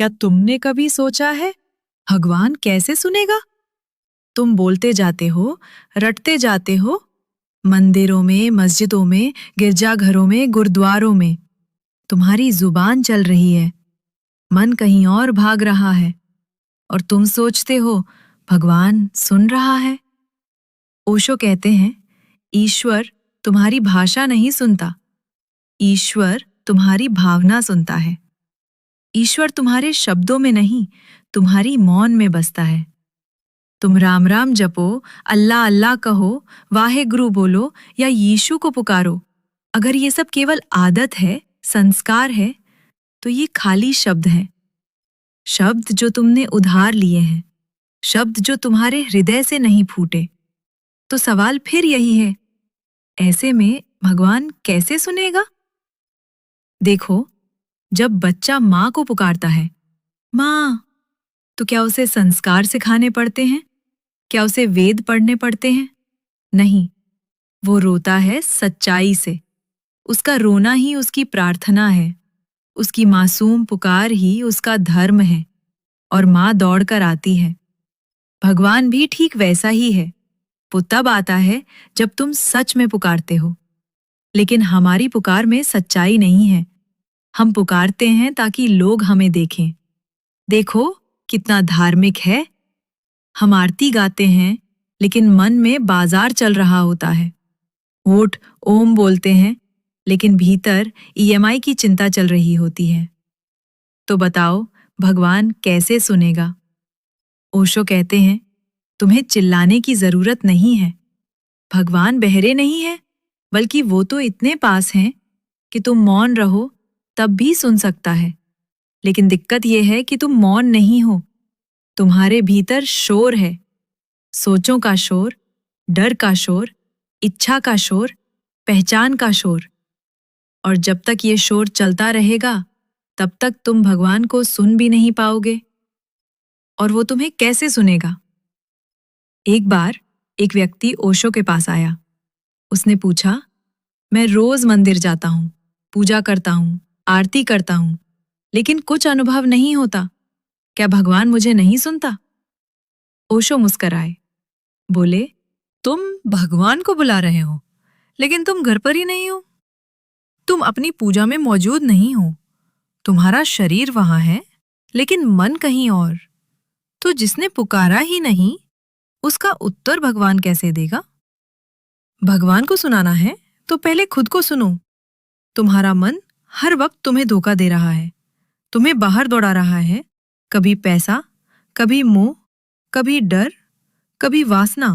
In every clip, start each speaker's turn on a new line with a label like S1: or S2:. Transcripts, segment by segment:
S1: क्या तुमने कभी सोचा है भगवान कैसे सुनेगा? तुम बोलते जाते हो, रटते जाते हो, मंदिरों में, मस्जिदों में, गिरजाघरों में, गुरुद्वारों में तुम्हारी जुबान चल रही है, मन कहीं और भाग रहा है और तुम सोचते हो भगवान सुन रहा है। ओशो कहते हैं, ईश्वर तुम्हारी भाषा नहीं सुनता, ईश्वर तुम्हारी भावना सुनता है। ईश्वर तुम्हारे शब्दों में नहीं, तुम्हारी मौन में बसता है। तुम राम राम जपो, अल्लाह अल्लाह कहो, वाहे गुरु बोलो या यीशु को पुकारो, अगर ये सब केवल आदत है, संस्कार है, तो ये खाली शब्द हैं। शब्द जो तुमने उधार लिए हैं, शब्द जो तुम्हारे हृदय से नहीं फूटे। तो सवाल फिर यही है, ऐसे में भगवान कैसे सुनेगा? देखो, जब बच्चा माँ को पुकारता है, माँ, तो क्या उसे संस्कार सिखाने पड़ते हैं? क्या उसे वेद पढ़ने पड़ते हैं? नहीं, वो रोता है सच्चाई से। उसका रोना ही उसकी प्रार्थना है, उसकी मासूम पुकार ही उसका धर्म है, और माँ दौड़कर आती है। भगवान भी ठीक वैसा ही है। वो तब आता है जब तुम सच में पुकारते हो। लेकिन हमारी पुकार में सच्चाई नहीं है। हम पुकारते हैं ताकि लोग हमें देखें। देखो कितना धार्मिक है। हम आरती गाते हैं, लेकिन मन में बाजार चल रहा होता है। होठ ओम बोलते हैं, लेकिन भीतर ईएमआई की चिंता चल रही होती है। तो बताओ, भगवान कैसे सुनेगा? ओशो कहते हैं, तुम्हें चिल्लाने की जरूरत नहीं है। भगवान बहरे नहीं है, बल्कि वो तो इतने पास हैं कि तुम मौन रहो तब भी सुन सकता है। लेकिन दिक्कत यह है कि तुम मौन नहीं हो। तुम्हारे भीतर शोर है, सोचों का शोर, डर का शोर, इच्छा का शोर, पहचान का शोर। और जब तक ये शोर चलता रहेगा, तब तक तुम भगवान को सुन भी नहीं पाओगे। और वो तुम्हें कैसे सुनेगा? एक बार एक व्यक्ति ओशो के पास आया। उसने पूछा, मैं रोज मंदिर जाता हूं, पूजा करता हूं, आरती करता हूं, लेकिन कुछ अनुभव नहीं होता। क्या भगवान मुझे नहीं सुनता? ओशो मुस्कराए, बोले, तुम भगवान को बुला रहे हो, लेकिन तुम घर पर ही नहीं हो। तुम अपनी पूजा में मौजूद नहीं हो। तुम्हारा शरीर वहां है, लेकिन मन कहीं और। तो जिसने पुकारा ही नहीं, उसका उत्तर भगवान कैसे देगा? भगवान को सुनाना है तो पहले खुद को सुनो। तुम्हारा मन हर वक्त तुम्हें धोखा दे रहा है, तुम्हें बाहर दौड़ा रहा है। कभी पैसा, कभी मोह, कभी डर, कभी वासना।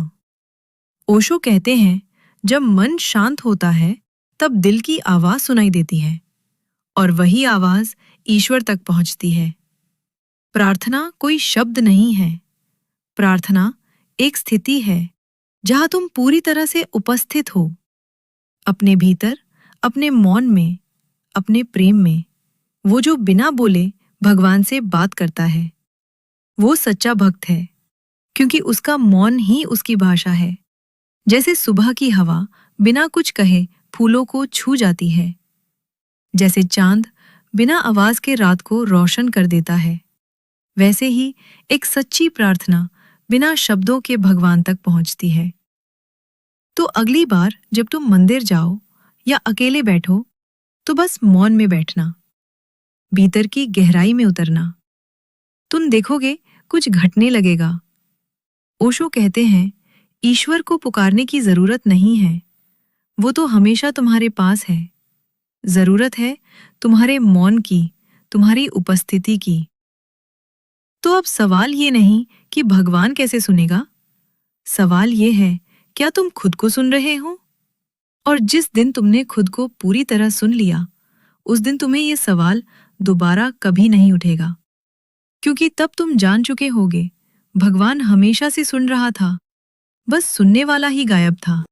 S1: ओशो कहते हैं, जब मन शांत होता है, तब दिल की आवाज सुनाई देती है, और वही आवाज ईश्वर तक पहुंचती है। प्रार्थना कोई शब्द नहीं है। प्रार्थना एक स्थिति है जहां तुम पूरी तरह से उपस्थित हो, अपने भीतर, अपने मौन में, अपने प्रेम में। वो जो बिना बोले भगवान से बात करता है, वो सच्चा भक्त है, क्योंकि उसका मौन ही उसकी भाषा है। जैसे सुबह की हवा बिना कुछ कहे फूलों को छू जाती है, जैसे चांद बिना आवाज के रात को रोशन कर देता है, वैसे ही एक सच्ची प्रार्थना बिना शब्दों के भगवान तक पहुंचती है। तो अगली बार जब तुम मंदिर जाओ या अकेले बैठो, तो बस मौन में बैठना, भीतर की गहराई में उतरना। तुम देखोगे कुछ घटने लगेगा। ओशो कहते हैं, ईश्वर को पुकारने की जरूरत नहीं है, वो तो हमेशा तुम्हारे पास है। जरूरत है तुम्हारे मौन की, तुम्हारी उपस्थिति की। तो अब सवाल ये नहीं कि भगवान कैसे सुनेगा, सवाल ये है, क्या तुम खुद को सुन रहे हो? और जिस दिन तुमने खुद को पूरी तरह सुन लिया, उस दिन तुम्हें ये सवाल दोबारा कभी नहीं उठेगा, क्योंकि तब तुम जान चुके होगे, भगवान हमेशा से सुन रहा था, बस सुनने वाला ही गायब था।